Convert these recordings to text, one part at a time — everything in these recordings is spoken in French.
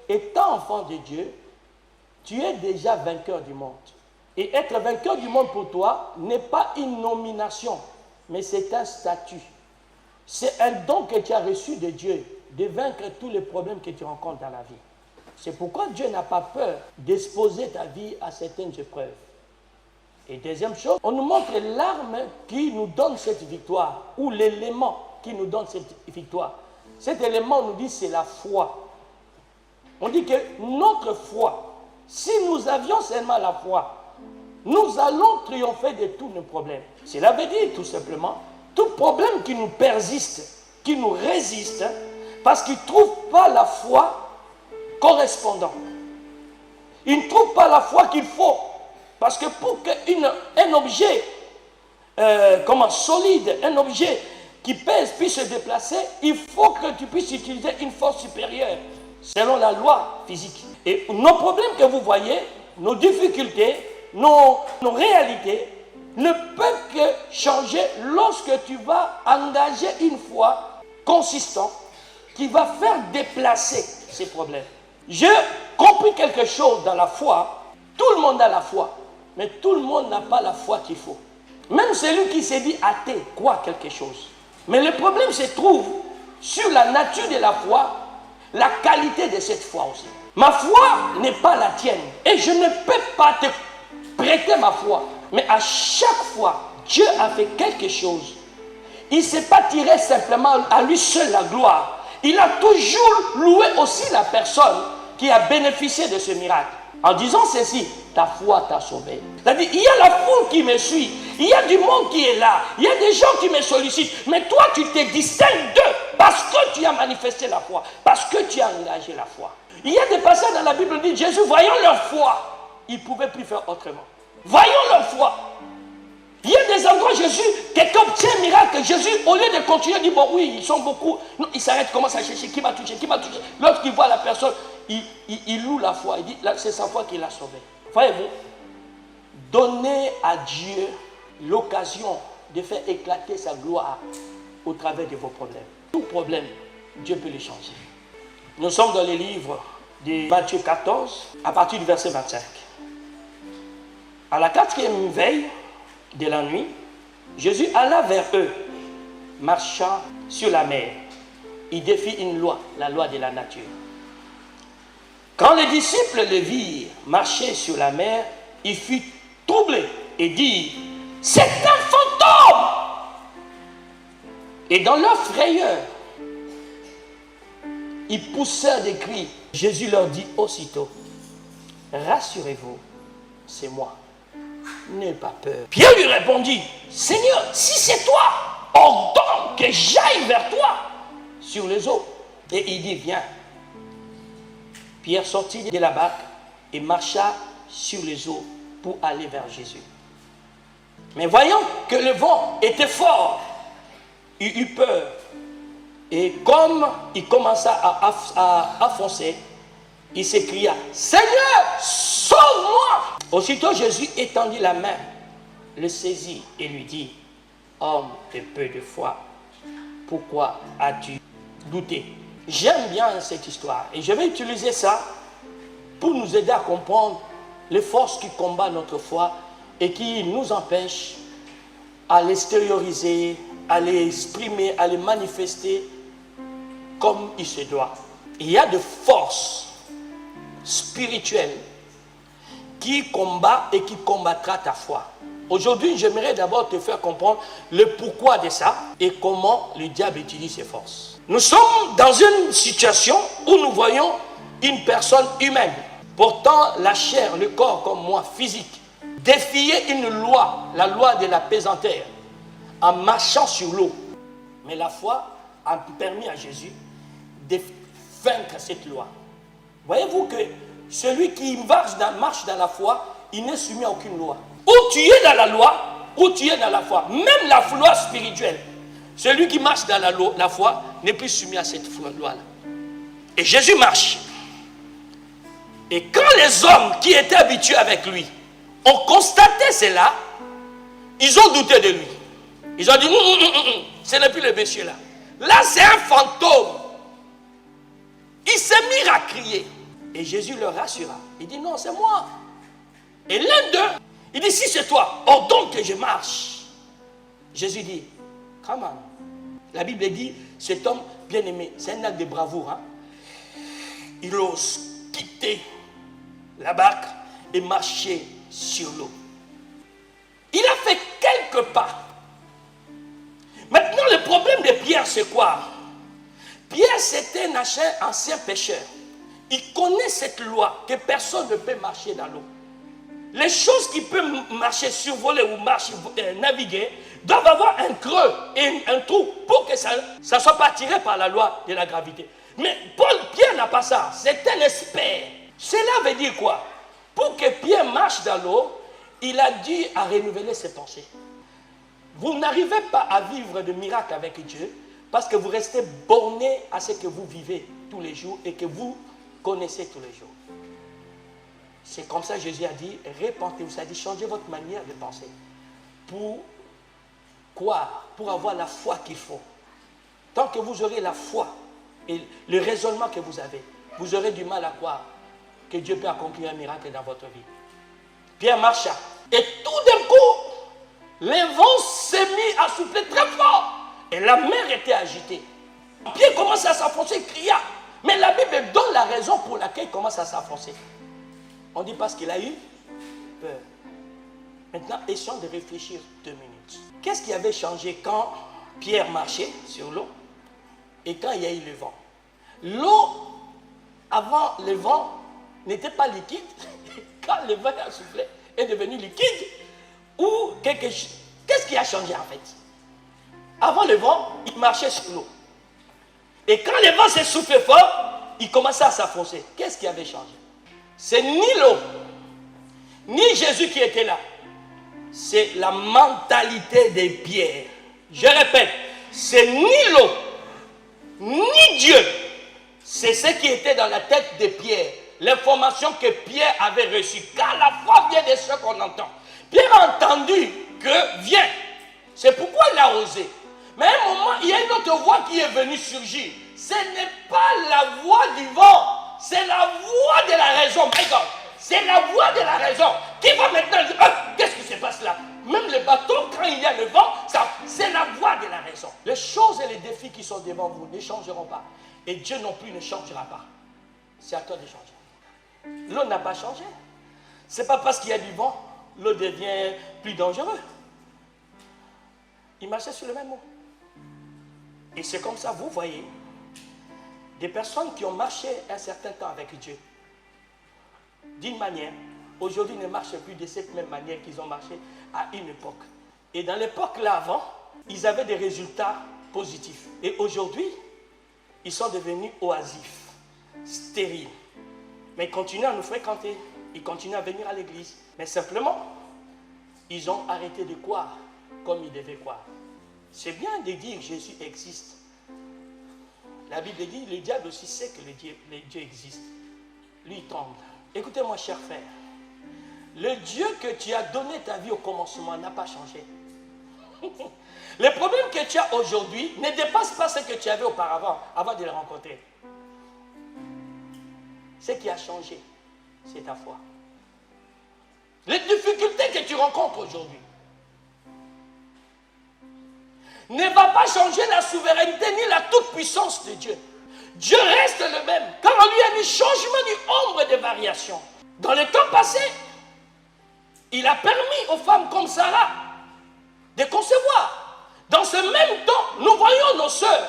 étant enfant de Dieu, tu es déjà vainqueur du monde. Et être vainqueur du monde pour toi n'est pas une nomination, mais c'est un statut. C'est un don que tu as reçu de Dieu, de vaincre tous les problèmes que tu rencontres dans la vie. C'est pourquoi Dieu n'a pas peur d'exposer ta vie à certaines épreuves. Et deuxième chose, on nous montre l'arme qui nous donne cette victoire, ou l'élément qui nous donne cette victoire. Cet élément, on nous dit, c'est la foi. On dit que notre foi, si nous avions seulement la foi, nous allons triompher de tous nos problèmes. Cela veut dire tout simplement, tout problème qui nous persiste, qui nous résiste, parce qu'ils ne trouvent pas la foi correspondante. Ils ne trouvent pas la foi qu'il faut. Parce que pour qu'un objet solide, un objet qui pèse puisse se déplacer, il faut que tu puisses utiliser une force supérieure, selon la loi physique. Et nos problèmes que vous voyez, nos difficultés, nos réalités, ne peuvent que changer lorsque tu vas engager une foi consistante qui va faire déplacer ces problèmes. J'ai compris quelque chose dans la foi. Tout le monde a la foi, mais tout le monde n'a pas la foi qu'il faut. Même celui qui s'est dit athée croit quelque chose. Mais le problème se trouve sur la nature de la foi, la qualité de cette foi aussi. Ma foi n'est pas la tienne et je ne peux pas te prêter ma foi. Mais à chaque fois, Dieu a fait quelque chose. Il ne s'est pas tiré simplement à lui seul la gloire. Il a toujours loué aussi la personne qui a bénéficié de ce miracle. En disant ceci, ta foi t'a sauvé. C'est-à-dire, il y a la foule qui me suit, il y a du monde qui est là, il y a des gens qui me sollicitent, mais toi tu te distingues d'eux parce que tu as manifesté la foi, parce que tu as engagé la foi. Il y a des passages dans la Bible qui disent, Jésus, voyons leur foi, ils ne pouvaient plus faire autrement. Voyons leur foi. Il y a des endroits, Jésus, quelqu'un obtient un miracle, Jésus, au lieu de continuer, dit, bon oui, ils sont beaucoup, non, il s'arrête, commence à chercher, qui m'a touché, qui m'a touché. Lorsqu'il voit la personne, il loue la foi, il dit, c'est sa foi qui l'a sauvé. Voyez-vous, donnez à Dieu l'occasion de faire éclater sa gloire au travers de vos problèmes. Tout problème, Dieu peut les changer. Nous sommes dans les livres de Matthieu 14, à partir du verset 25. À la 4e veille de la nuit, Jésus alla vers eux, marchant sur la mer. Il défie une loi, la loi de la nature. Quand les disciples le virent marcher sur la mer, il fut troublé et dit, c'est un fantôme! Et dans leur frayeur, ils poussèrent des cris. Jésus leur dit aussitôt, rassurez-vous, c'est moi. N'aie pas peur. Pierre lui répondit, Seigneur, si c'est toi, ordonne que j'aille vers toi sur les eaux. Et il dit, viens. Pierre sortit de la barque et marcha sur les eaux pour aller vers Jésus. Mais voyant que le vent était fort, il eut peur. Et comme il commença à foncer, il s'écria, Seigneur, sauve-moi! Aussitôt Jésus étendit la main, le saisit et lui dit, homme de peu de foi, pourquoi as-tu douté? J'aime bien cette histoire et je vais utiliser ça pour nous aider à comprendre les forces qui combattent notre foi et qui nous empêchent à l'extérioriser, à l'exprimer, à les manifester comme il se doit. Il y a des forces spirituelles qui combat et qui combattra ta foi. Aujourd'hui, j'aimerais d'abord te faire comprendre le pourquoi de ça et comment le diable utilise ses forces. Nous sommes dans une situation où nous voyons une personne humaine, portant la chair, le corps comme moi, physique, défier une loi, la loi de la pesanteur, en marchant sur l'eau. Mais la foi a permis à Jésus de vaincre cette loi. Voyez-vous que celui qui marche dans la foi, il n'est soumis à aucune loi. Ou tu es dans la loi, ou tu es dans la foi. Même la loi spirituelle. Celui qui marche dans la foi n'est plus soumis à cette loi-là. Et Jésus marche. Et quand les hommes qui étaient habitués avec lui ont constaté cela, ils ont douté de lui. Ils ont dit, ce n'est plus le monsieur là. Là, c'est un fantôme. Il s'est mis à crier. Et Jésus leur rassura. Il dit non, c'est moi. Et l'un d'eux, il dit si c'est toi, ordonne que je marche. Jésus dit, come on. La Bible dit, cet homme bien-aimé, c'est un acte de bravoure. Hein? Il ose quitter la barque et marcher sur l'eau. Il a fait quelques pas. Maintenant, le problème de Pierre, c'est quoi? Pierre, c'était un ancien pêcheur. Il connaît cette loi que personne ne peut marcher dans l'eau. Les choses qui peuvent marcher, survoler ou marcher, naviguer, doivent avoir un creux et un trou pour que ça ne soit pas tiré par la loi de la gravité. Mais Pierre n'a pas ça. C'est un expert. Cela veut dire quoi? Pour que Pierre marche dans l'eau, il a dû renouveler ses pensées. Vous n'arrivez pas à vivre de miracles avec Dieu parce que vous restez borné à ce que vous vivez tous les jours et que vous connaissez tous les jours. C'est comme ça que Jésus a dit, répentez-vous, ça dit changez votre manière de penser. Pour croire, pour avoir la foi qu'il faut. Tant que vous aurez la foi et le raisonnement que vous avez, vous aurez du mal à croire que Dieu peut accomplir un miracle dans votre vie. Pierre marcha. Et tout d'un coup, le vent s'est mis à souffler très fort. Et la mer était agitée. Pierre commence à s'enfoncer, il cria. Mais la Bible donne la raison pour laquelle il commence à s'enfoncer. On dit parce qu'il a eu peur. Maintenant, essayons de réfléchir 2 minutes. Qu'est-ce qui avait changé quand Pierre marchait sur l'eau et quand il y a eu le vent? L'eau, avant le vent, n'était pas liquide. Quand le vent a soufflé, est devenu liquide. Ou quelque chose. Qu'est-ce qui a changé en fait? Avant le vent, il marchait sur l'eau. Et quand le vent s'est soufflé fort, il commençait à s'enfoncer. Qu'est-ce qui avait changé? C'est ni l'eau, ni Jésus qui était là. C'est la mentalité de Pierre. Je répète, c'est ni l'eau, ni Dieu. C'est ce qui était dans la tête de Pierre. L'information que Pierre avait reçue. Car la foi vient de ce qu'on entend. Pierre a entendu que viens. C'est pourquoi il a osé. Mais à un moment, il y a une autre voix qui est venue surgir. Ce n'est pas la voix du vent. C'est la voix de la raison. C'est la voix de la raison qui va maintenant dire, qu'est-ce qui se passe là? Même le bateau, quand il y a le vent, c'est la voix de la raison. Les choses et les défis qui sont devant vous ne changeront pas. Et Dieu non plus ne changera pas. C'est à toi de changer. L'eau n'a pas changé. Ce n'est pas parce qu'il y a du vent, l'eau devient plus dangereuse. Il marchait sur le même mot. Et c'est comme ça, vous voyez, des personnes qui ont marché un certain temps avec Dieu, d'une manière, aujourd'hui ne marchent plus de cette même manière qu'ils ont marché à une époque. Et dans l'époque là avant, ils avaient des résultats positifs. Et aujourd'hui, ils sont devenus oisifs, stériles. Mais ils continuent à nous fréquenter, ils continuent à venir à l'église. Mais simplement, ils ont arrêté de croire comme ils devaient croire. C'est bien de dire que Jésus existe. La Bible dit, le diable aussi sait que le Dieu existe. Lui, il tremble. Écoutez-moi, cher frère. Le Dieu que tu as donné ta vie au commencement n'a pas changé. Le problème que tu as aujourd'hui ne dépasse pas ce que tu avais auparavant, avant de le rencontrer. Ce qui a changé, c'est ta foi. Les difficultés que tu rencontres aujourd'hui ne va pas changer la souveraineté ni la toute-puissance de Dieu. Dieu reste le même. Car en lui, il y a un changement du ombre de variation. Dans le temps passé, il a permis aux femmes comme Sarah de concevoir. Dans ce même temps, nous voyons nos sœurs,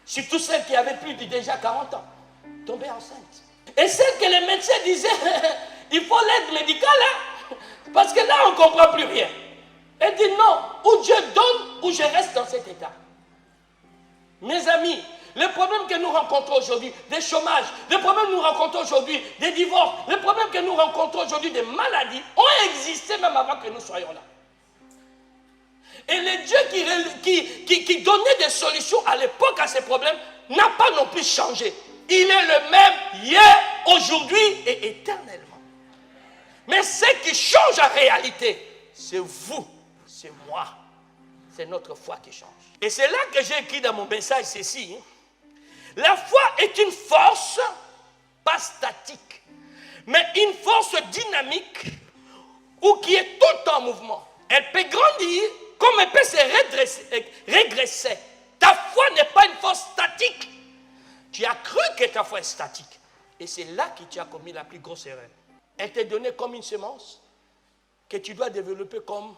surtout celles qui avaient plus de déjà 40 ans, tomber enceintes. Et celles que les médecins disaient, il faut l'aide médicale, hein, parce que là, on ne comprend plus rien. Elle dit non, ou Dieu donne, ou je reste dans cet état. Mes amis, les problèmes que nous rencontrons aujourd'hui, des chômages, les problèmes que nous rencontrons aujourd'hui, des divorces, les problèmes que nous rencontrons aujourd'hui, des maladies, ont existé même avant que nous soyons là. Et le Dieu qui donnait des solutions à l'époque à ces problèmes n'a pas non plus changé. Il est le même hier, aujourd'hui et éternellement. Mais ce qui change en réalité, c'est vous, c'est moi. C'est notre foi qui change. Et c'est là que j'ai écrit dans mon message ceci. La foi est une force pas statique, mais une force dynamique ou qui est tout le temps en mouvement. Elle peut grandir comme elle peut se régresser. Ta foi n'est pas une force statique. Tu as cru que ta foi est statique. Et c'est là que tu as commis la plus grosse erreur. Elle t'est donnée comme une semence que tu dois développer comme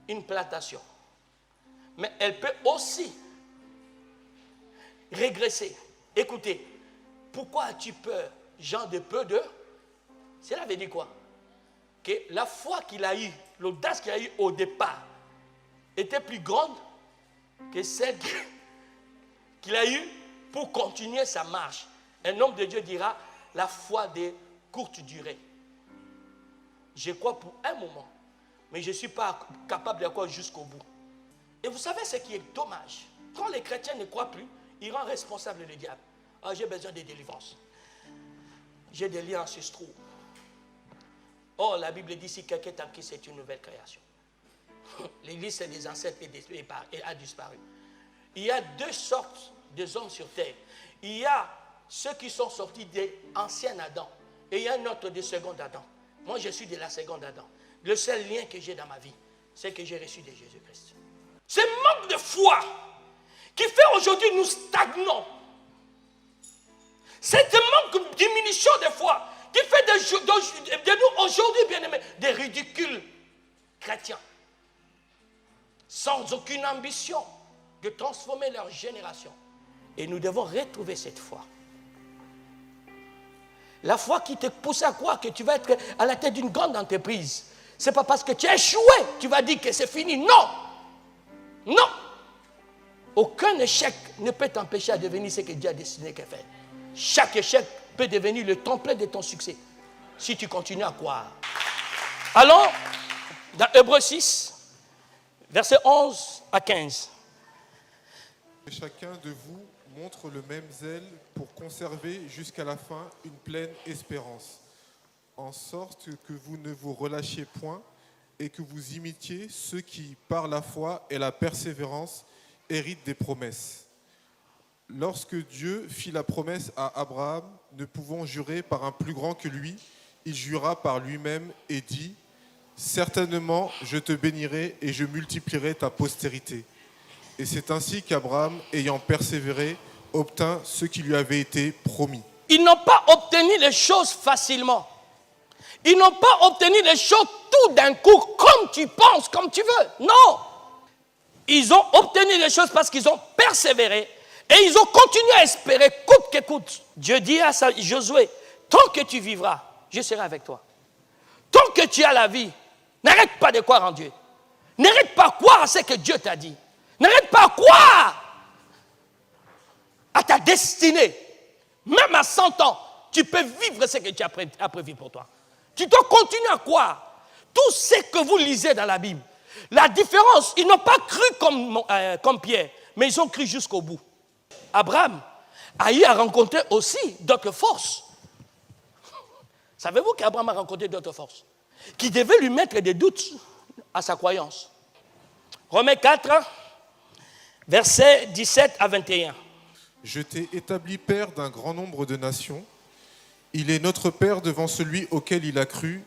une plantation. Mais elle peut aussi régresser. Écoutez, pourquoi as-tu peur, Jean, de peu de... Cela veut dire quoi? Que la foi qu'il a eue, l'audace qu'il a eue au départ, était plus grande que celle qu'il a eue pour continuer sa marche. Un homme de Dieu dira la foi de courte durée. Je crois pour un moment, mais je ne suis pas capable de croire jusqu'au bout. Et vous savez ce qui est dommage? Quand les chrétiens ne croient plus, ils rendent responsable le diable. Ah, j'ai besoin de délivrance. J'ai des liens ancestraux. Oh, la Bible dit si quelqu'un est en Christ, c'est une nouvelle création. L'église des ancêtres a disparu. Il y a deux sortes d'hommes sur terre. Il y a ceux qui sont sortis de l'ancien Adam et il y a un autre de second Adam. Moi, je suis de la seconde Adam. Le seul lien que j'ai dans ma vie, c'est que j'ai reçu de Jésus-Christ. Ce manque de foi qui fait aujourd'hui nous stagnons. C'est un manque de diminution de foi qui fait de nous aujourd'hui, bien-aimés, des ridicules chrétiens. Sans aucune ambition de transformer leur génération. Et nous devons retrouver cette foi. La foi qui te pousse à croire que tu vas être à la tête d'une grande entreprise. Ce n'est pas parce que tu as échoué, tu vas dire que c'est fini. Non! Non! Aucun échec ne peut t'empêcher à devenir ce que Dieu a destiné qu'à faire. Chaque échec peut devenir le template de ton succès. Si tu continues à croire. Allons dans Hébreux 6, versets 11 à 15. Chacun de vous montre le même zèle pour conserver jusqu'à la fin une pleine espérance, en sorte que vous ne vous relâchiez point et que vous imitiez ceux qui, par la foi et la persévérance, héritent des promesses. Lorsque Dieu fit la promesse à Abraham, ne pouvant jurer par un plus grand que lui, il jura par lui-même et dit « Certainement, je te bénirai et je multiplierai ta postérité. » Et c'est ainsi qu'Abraham, ayant persévéré, obtint ce qui lui avait été promis. Ils n'ont pas obtenu les choses facilement. Ils n'ont pas obtenu les choses tout d'un coup, comme tu penses, comme tu veux. Non. Ils ont obtenu les choses parce qu'ils ont persévéré et ils ont continué à espérer, coûte que coûte. Dieu dit à Josué, tant que tu vivras, je serai avec toi. Tant que tu as la vie, n'arrête pas de croire en Dieu. N'arrête pas de croire à ce que Dieu t'a dit. N'arrête pas de croire à ta destinée. Même à 100 ans, tu peux vivre ce que tu as prévu pour toi. Tu dois continuer à croire. Tout ce que vous lisez dans la Bible, la différence, ils n'ont pas cru comme Pierre, mais ils ont cru jusqu'au bout. Abraham a eu à rencontrer aussi d'autres forces. Savez-vous qu'Abraham a rencontré d'autres forces qui devaient lui mettre des doutes à sa croyance? Romains 4, versets 17 à 21. Je t'ai établi père d'un grand nombre de nations. Il est notre père devant celui auquel il a cru,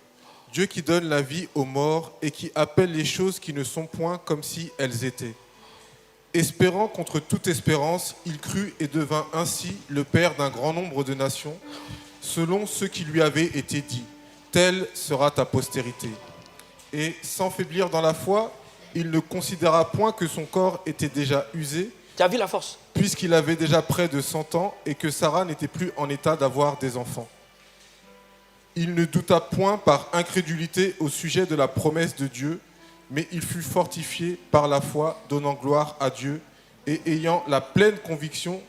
Dieu qui donne la vie aux morts et qui appelle les choses qui ne sont point comme si elles étaient. Espérant contre toute espérance, il crut et devint ainsi le père d'un grand nombre de nations, selon ce qui lui avait été dit. Telle sera ta postérité. Et sans faiblir dans la foi, il ne considéra point que son corps était déjà usé. Tu as vu la force? Puisqu'il avait déjà près de 100 ans et que Sarah n'était plus en état d'avoir des enfants. Il ne douta point par incrédulité au sujet de la promesse de Dieu, mais il fut fortifié par la foi, donnant gloire à Dieu et ayant la pleine conviction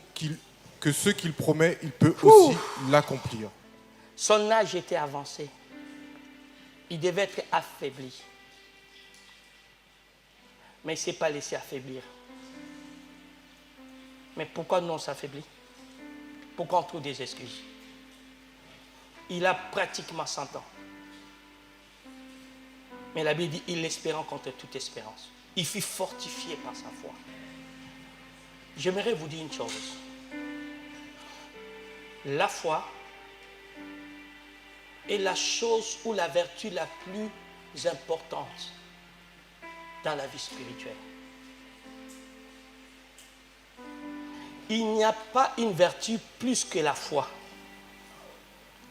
que ce qu'il promet, il peut aussi l'accomplir. Son âge était avancé. Il devait être affaibli. Mais il ne s'est pas laissé affaiblir. Mais pourquoi nous on s'affaiblit? Pourquoi on trouve des excuses? Il a pratiquement 100 ans. Mais la Bible dit, il l'espérant contre toute espérance. Il fut fortifié par sa foi. J'aimerais vous dire une chose. la foi est la chose ou la vertu la plus importante dans la vie spirituelle. Il n'y a pas une vertu plus que la foi.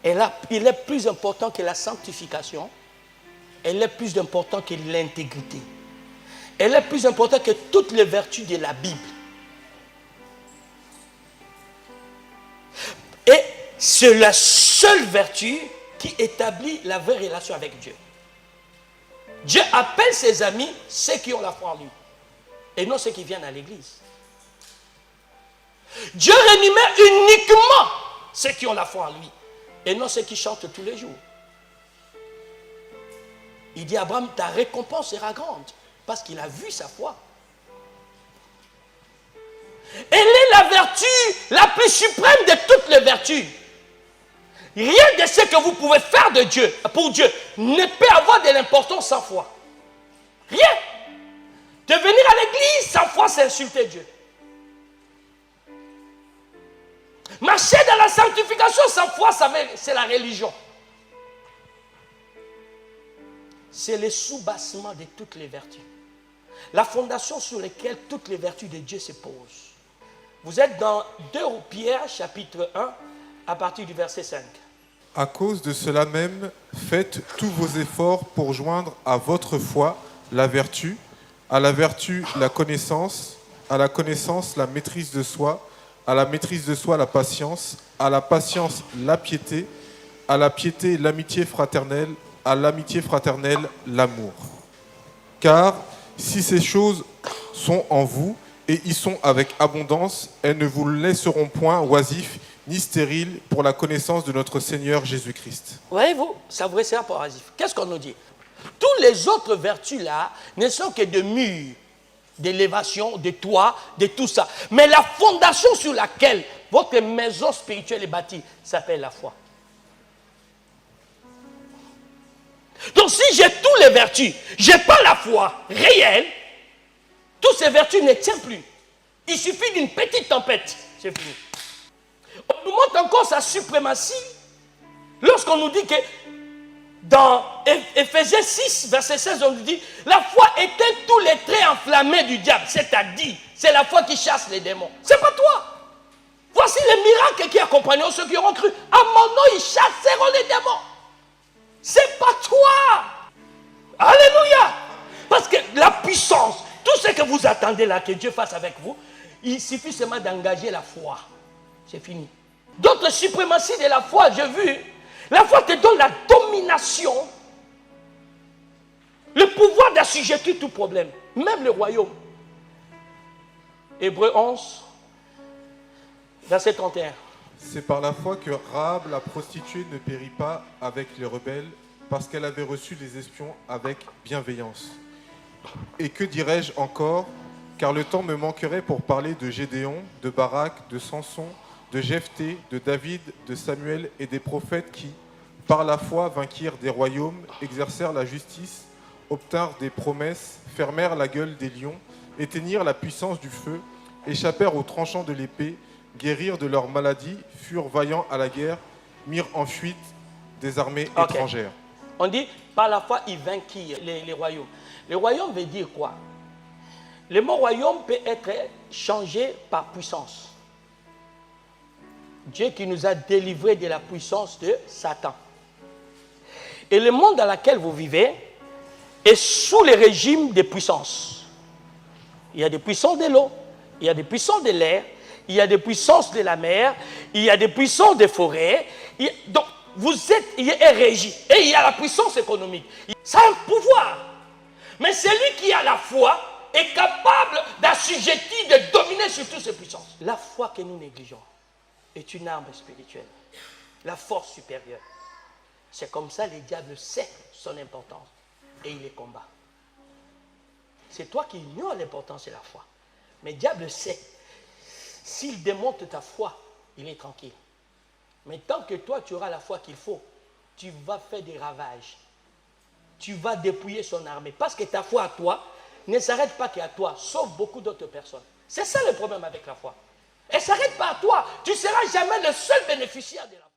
Il est plus important que la sanctification. Elle est plus importante que l'intégrité. Elle est plus importante que toutes les vertus de la Bible. Et c'est la seule vertu qui établit la vraie relation avec Dieu. Dieu appelle ses amis ceux qui ont la foi en lui et non ceux qui viennent à l'église. Dieu rémunère uniquement ceux qui ont la foi en lui et non ceux qui chantent tous les jours. Il dit à Abraham, ta récompense sera grande parce qu'il a vu sa foi. Elle est la vertu la plus suprême de toutes les vertus. Rien de ce que vous pouvez faire de Dieu, pour Dieu, ne peut avoir de l'importance sans foi. Rien. De venir à l'église sans foi, c'est insulter Dieu. Marcher dans la sanctification sans foi, c'est la religion. C'est le soubassement de toutes les vertus. La fondation sur laquelle toutes les vertus de Dieu se posent. Vous êtes dans 2 Pierre, chapitre 1, à partir du verset 5. À cause de cela même, faites tous vos efforts pour joindre à votre foi la vertu, à la vertu la connaissance, à la connaissance la maîtrise de soi, à la maîtrise de soi la patience, à la patience la piété, à la piété l'amitié fraternelle, à l'amitié fraternelle l'amour. Car si ces choses sont en vous et y sont avec abondance, elles ne vous laisseront point oisifs ni stériles pour la connaissance de notre Seigneur Jésus-Christ. Voyez-vous, ça vous restera pas oisif. Qu'est-ce qu'on nous dit? Toutes les autres vertus-là ne sont que de murs, d'élévation, de toit, de tout ça. Mais la fondation sur laquelle votre maison spirituelle est bâtie s'appelle la foi. Donc si j'ai toutes les vertus, je n'ai pas la foi réelle, toutes ces vertus ne tiennent plus. Il suffit d'une petite tempête, c'est fini. On nous montre encore sa suprématie lorsqu'on nous dit que dans Éphésiens 6, verset 16, on nous dit la foi éteint tous les traits enflammés du diable, c'est-à-dire c'est la foi qui chasse les démons. C'est pas toi. Voici les miracles qui accompagneront ceux qui auront cru. À mon nom, ils chasseront les démons. C'est pas toi. Alléluia. Parce que la puissance, tout ce que vous attendez là que Dieu fasse avec vous, il suffit seulement d'engager la foi. C'est fini. D'autres suprématies de la foi, j'ai vu, la foi te donne la domination, le pouvoir d'assujettir tout problème, même le royaume. Hébreux 11, verset 31. C'est par la foi que Rahab, la prostituée, ne périt pas avec les rebelles, parce qu'elle avait reçu les espions avec bienveillance. Et que dirais-je encore, car le temps me manquerait pour parler de Gédéon, de Barak, de Samson, de Jephthé, de David, de Samuel et des prophètes qui, par la foi, vainquirent des royaumes, exercèrent la justice, obtinrent des promesses, fermèrent la gueule des lions, éteignirent la puissance du feu, échappèrent aux tranchants de l'épée, guérirent de leurs maladies, furent vaillants à la guerre, mirent en fuite des armées étrangères. On dit, par la foi, ils vainquirent les royaumes. Le royaume veut dire quoi? Le mot royaume peut être changé par puissance. Dieu qui nous a délivrés de la puissance de Satan. Et le monde dans lequel vous vivez est sous le régime des puissances. Il y a des puissances de l'eau, il y a des puissances de l'air, il y a des puissances de la mer, il y a des puissances des forêts. Donc, vous êtes régi. Et il y a la puissance économique. Ça a un pouvoir. Mais celui qui a la foi est capable d'assujettir, de dominer sur toutes ces puissances. La foi que nous négligeons est une arme spirituelle. La force supérieure. C'est comme ça le diable sait son importance. Et il les combat. C'est toi qui ignores l'importance de la foi. Mais le diable sait. S'il démonte ta foi, il est tranquille. Mais tant que toi, tu auras la foi qu'il faut, tu vas faire des ravages. Tu vas dépouiller son armée. Parce que ta foi à toi ne s'arrête pas qu'à toi, sauf beaucoup d'autres personnes. C'est ça le problème avec la foi. Elle ne s'arrête pas à toi. Tu ne seras jamais le seul bénéficiaire de la foi.